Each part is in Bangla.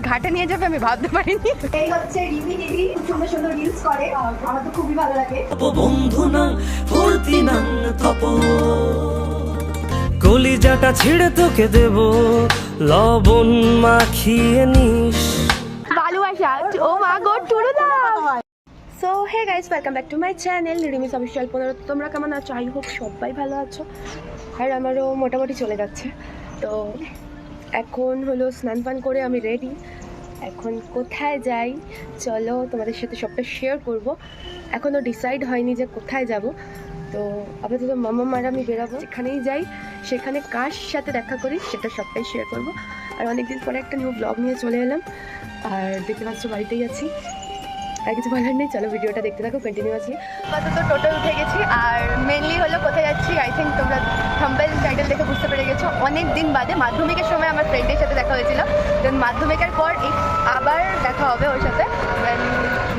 ঘাটে নিয়ে যাবে আমি ভাবতে পারিনি। এই হচ্ছে রিমি দিদি, সুন্দর সুন্দর রিলস করে, আমার তো খুবই ভালো লাগে। বন্ধু না ফুর্তি না তপ কলিজাটা ছিঁড়ে তোকে দেব লবণ মাখিয়ে নিস ভালোবাসা ও মা গো টুরু দা। So hey guys, welcome back to my channel রিমিস অফিসিয়াল 15। তোমরা কেমন আছো? আই হোপ সবাই ভালো আছো, আর আমারও মোটামুটি চলে যাচ্ছে। তো এখন হলো স্নান পান করে আমি রেডি। এখন কোথায় যাই চলো তোমাদের সাথে সবটা শেয়ার করব। এখনও ডিসাইড হয়নি যে কোথায় যাব। তো আপাতত মামা মারা আমি বেরাবো, যেখানেই যাই সেখানে কার সাথে দেখা করি সেটা সবটাই শেয়ার করব। আর অনেকদিন পরে একটা নিউ ব্লগ নিয়ে চলে এলাম, আর দেখতে পাচ্ছ বাড়িতেই আছি, আর কিছু বলার নেই। চলো ভিডিওটা দেখতে থাকো কন্টিনিউয়াসলি। আপাতত টোটো উঠে গেছি, আর মেনলি হলো কোথায় যাচ্ছি আই থিঙ্ক তোমরা থাম্বনেল টাইটেল দেখে বুঝতে পেরে গেছো। অনেক দিন বাদে মাধ্যমিকের সময় আমার ফ্রেন্ডের সাথে দেখা হয়েছিল, দেন মাধ্যমিকের পর আবার দেখা হবে ওর সাথে।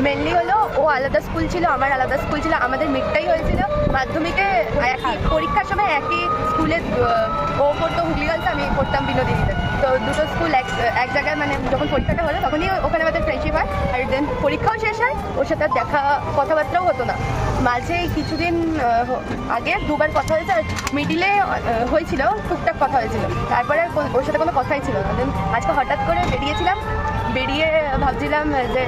মেনলি হলো ও আলাদা স্কুল ছিল, আমার আলাদা স্কুল ছিল, আমাদের মিটটাই হয়েছিল মাধ্যমিকে একই পরীক্ষার সময় একই স্কুলে। ও পড়তো হুগলি গার্লস, আমি পড়তাম বিনোদিনীতে। তো দুটো স্কুল এক জায়গায়, মানে যখন পরীক্ষাটা হলো তখনই ওখানে আমাদের ফ্রেন্ডশিপ হয়, আর দেন পরীক্ষাও শেষ হয়। ওর সাথে দেখা কথাবার্তাও হতো না। মাঝে কিছুদিন আগে দুবার কথা হয়েছে, আর মিডিলে হয়েছিল টুকটাক কথা হয়েছিল, তারপরে ওর সাথে কোনো কথাই ছিল না। দেন আজকে হঠাৎ করে বেরিয়ে ভাবছিলাম যে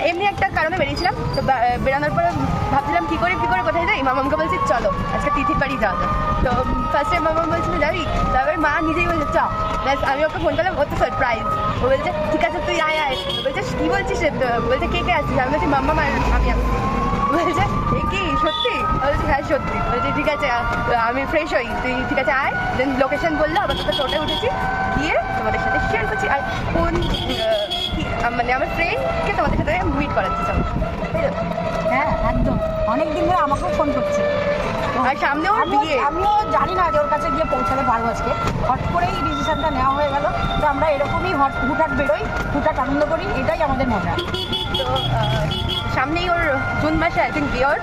এমনি একটা কারণে বেরিয়েছিলাম। তো বেরানোর পরে ভাবছিলাম কী করে কোথায় যাই। মামামকে বলছি চলো আজকে তিথির বাড়ি যাওয়া যায়। তো ফার্স্টে মামাম বলছিল যাবি, তারপরে মা নিজেই বলছে চ। ব্যাস আমি ওকে ফোন করলাম, ও তো সারপ্রাইজ। ও বলছে ঠিক আছে তুই আয়। বলছে কী বলছিস? বলছে কে আসছিস? আমি বলছি মাম্মা আমি বলছে এ কি সত্যি? বলছি হ্যাঁ সত্যি। বলছি ঠিক আছে আমি ফ্রেশ হই, তুই ঠিক আছে আয়। দেন লোকেশন বললো, আবার তোকে টোটে উঠেছি, গিয়ে তোমাদের সাথে শেয়ার করছি। আর কোন মানে আমার ফ্রেন্ডকে তোমাদের সাথে মিট করাচ্ছি সব। হ্যাঁ একদম, অনেকদিন ধরে আমাকেও ফোন করছে। আর সামনেও বিয়ে, আমিও জানি না যে ওর কাছে গিয়ে পৌঁছাতে পারবো আজকে। হট করেই ডিসিশনটা নেওয়া হয়ে গেল। তো আমরা এরকমই হুটহাট বেরোই, হুটহাট আনন্দ করি, এটাই আমাদের মজা। তো সামনেই ওর জুন মাসে আই থিঙ্ক বিয়ে ওর।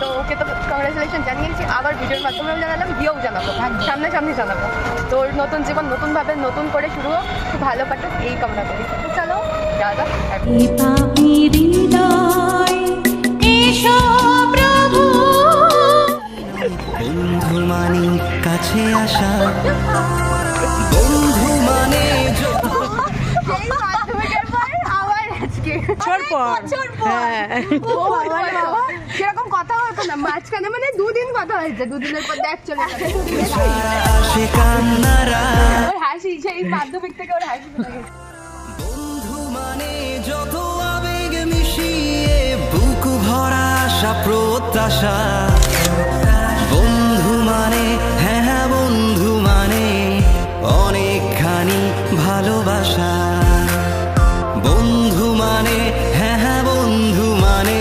তো ওকে তো কংগ্রেচুলেশন জানিয়েছি, আবার ভিডিওর মাধ্যমেও জানালাম, গিয়েও জানাবো, সামনে জানাবো। তোর নতুন জীবন নতুনভাবে নতুন করে শুরু হোক, খুব ভালো কাটুক এই কামনা করি। তো চলো যাওয়া যাক। বন্ধু মানে কাছে আসা, বন্ধু মানে সেরকম কথা হতো না মাঝখানে, মানে দুদিন কথা হয়েছে, দুদিনের পর দেখ চলে হাসি, সেই মাধ্যমিক থেকে ওর হাসি। বন্ধু মানে যত আবেগ মিশিয়ে বুক ভরা আশা প্রত্যাশা। বন্ধু মানে হ্যাঁ বন্ধু মানে অনেকখানি ভালোবাসা। বন্ধু মানে হ্যাঁ বন্ধু মানে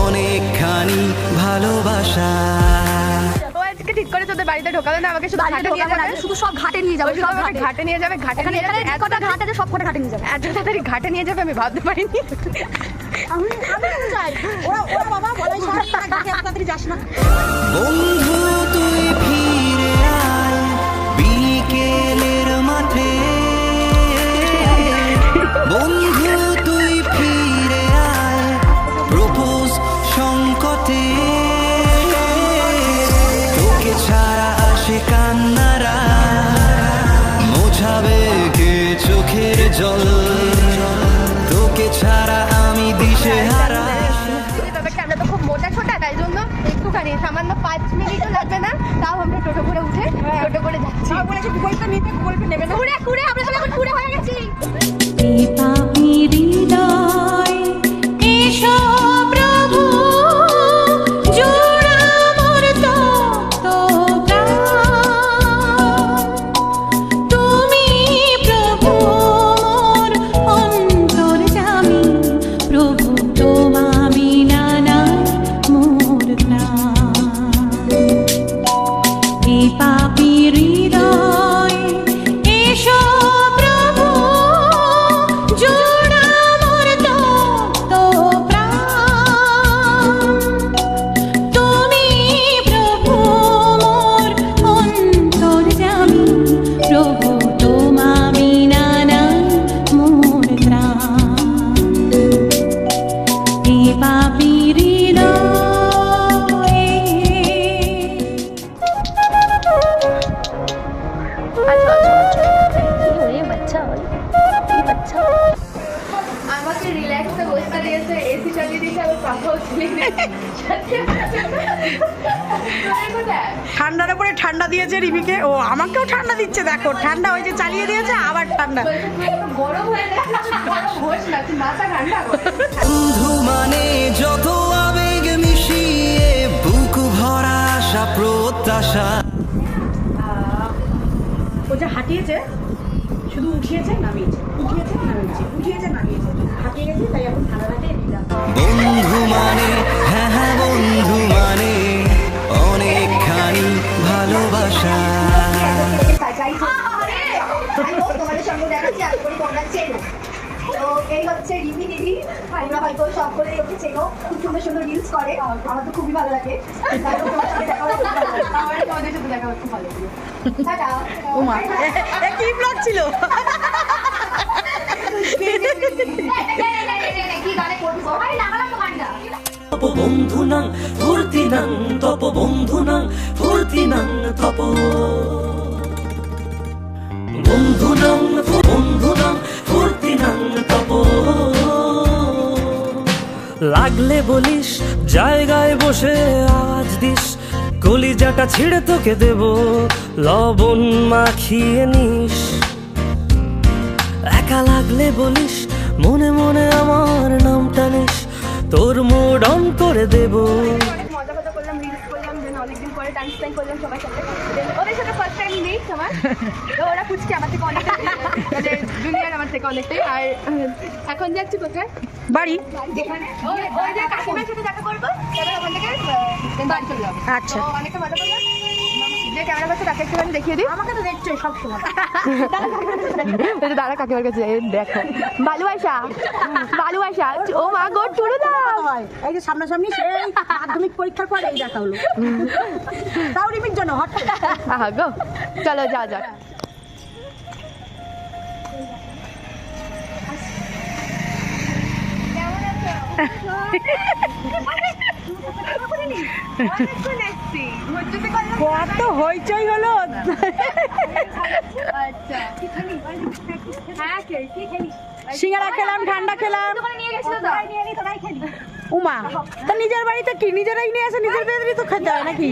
অনেকখানি ভালোবাসা। ও আজকে ঠিক করে তোদের বাড়িতে ঢোকাবে না, আমাকে শুধু ঘাটে নিয়ে যাবে, শুধু সব ঘাটে নিয়ে যাবে, সব ঘাটে নিয়ে যাবে। ঘাটে নিয়ে যাবে, এত কটা ঘাট আছে, সব কটা ঘাটে নিয়ে যাবে। এত তাড়াতাড়ি ঘাটে নিয়ে যাবে আমি ভাবতে পারিনি। আমি চাই ওরা বাবা বলাই শহর ঘাটে এত তাড়াতাড়ি যাস না। বন্ধু তুই ফিরে আয় বিকেলের মাঠে, বন্ধু তুই ফিরে আয় প্রপোজ সংকটে। তোকে ছাড়া আসে কান্নারা, মোছাবে কে চোখের জল, তোকে ছাড়া আমি দিশেহারা। আমরা তো খুব মোটা ছোটা, তাই জন্য একটুখানি সামান্য 5 মিনিটও লাগবে না, তাও আমরা টোটো করে উঠে টোটো করে যাচ্ছি। বলেছি গুগলটা নিতে, গুগলটা নেবে না। কুড়ে আমরা সবাই এখন কুড়ে হয়ে গেছি। পাপি হৃদয় এসো দিয়েছে রিমিকে, ও আমাকেও ঠান্ডা দিচ্ছে, দেখো ঠান্ডা হয়েছে, চালিয়ে দিয়েছে আবার ঠান্ডা। গরম হয়ে যাচ্ছে, গরম হোস না, তুই মাথা ঠান্ডা কর। বন্ধু মানে যত আবেগ মিশিয়ে বুক ভরা আশা প্রত্যাশা। ও যে হাঁটিয়েছে, শুধু উঠিয়েছে নামিয়েছে, উঠিয়েছে নামিয়েছে, উঠিয়েছে নামিয়েছে, হাঁটিয়ে গেছে, তাই এখন ঠান্ডা লাগে দিলাম। বন্ধু মানে হ্যাঁ হ্যাঁ বন্ধু মানে অনেকখানি ভালোবাসা। তোমাদের সঙ্গে দেখাচ্ছি, আশা করি তোমরা চেনো। তো এই হচ্ছে রিমি দিদি, তোমরা হয়তো সব করে ওকে চেনো, খুব সুন্দর সুন্দর রিলস করে, আমার তো খুবই ভালো লাগে। তারপর তোমার সাথে দেখা হলে খুব ভালো লাগে। আমার তোমাদের সাথে দেখা হলে খুব ভালো লাগে। টাটা। ওমা কি ব্লগ ছিল। কি গানে করবো? আরে লাগালাম তো গানটা। তপ বন্ধু নাং ফুর্তি নাং তপ বন্ধু নাং ফুর্তি নাং তপ বন্ধু নাং ফুর্তি নাং তপ। লাগলে বলিস জায়গায় বসে আওয়াজ দিস, কলিজাটা ছিঁড়ে তোকে দেব লবণ মাখিয়ে নিস। একা লাগলে বলিস মনে মনে আমার নামটা নিস, তোর মুড অন করে দেব। অনেক মজা কথা করলাম, রিলস করলাম, দেন অনেকদিন পরে টাইম স্পেন্ড করলাম সবার সাথে। Then ওদের সাথে ফার্স্ট টাইম নেই আমার, তো ওরা খুঁজছে আমার থেকে অনেকটাই, মানে জুনিয়র আমার থেকে অনেকটাই। আর এখন যাচ্ছি কোথায়? বাড়ি। যেখানে ওই যে কাকিমার সাথে দেখা করবো, তারপর ওখান থেকে বাড়ি চলে যাবো। আচ্ছা। তো অনেকটা মজা করলাম। যে ক্যামেরা পাচ্ছে তাকে একটুখানি দেখিয়ে দিই। আমাকে তো দেখছো সব সময়। ওই যে দাঁড়া কাকিমার কাছে, এই দেখো ভালোবাসা, ভালোবাসা। ও মা গো টুরু দাও। হয় এই যে সামনাসামনি সেই মাধ্যমিক পরীক্ষার পর এই দেখা হলো, তাও রিমির জন্য হট। আহা গো, চলো যা যা। কত হইচই হলো। সিঙ্গারা খেলাম, ঠান্ডা খেলাম। উমা তা নিজের বাড়িতে কি নিজেরাই নিয়ে আসে, নিজের বেদরি তো খেতে হয় নাকি?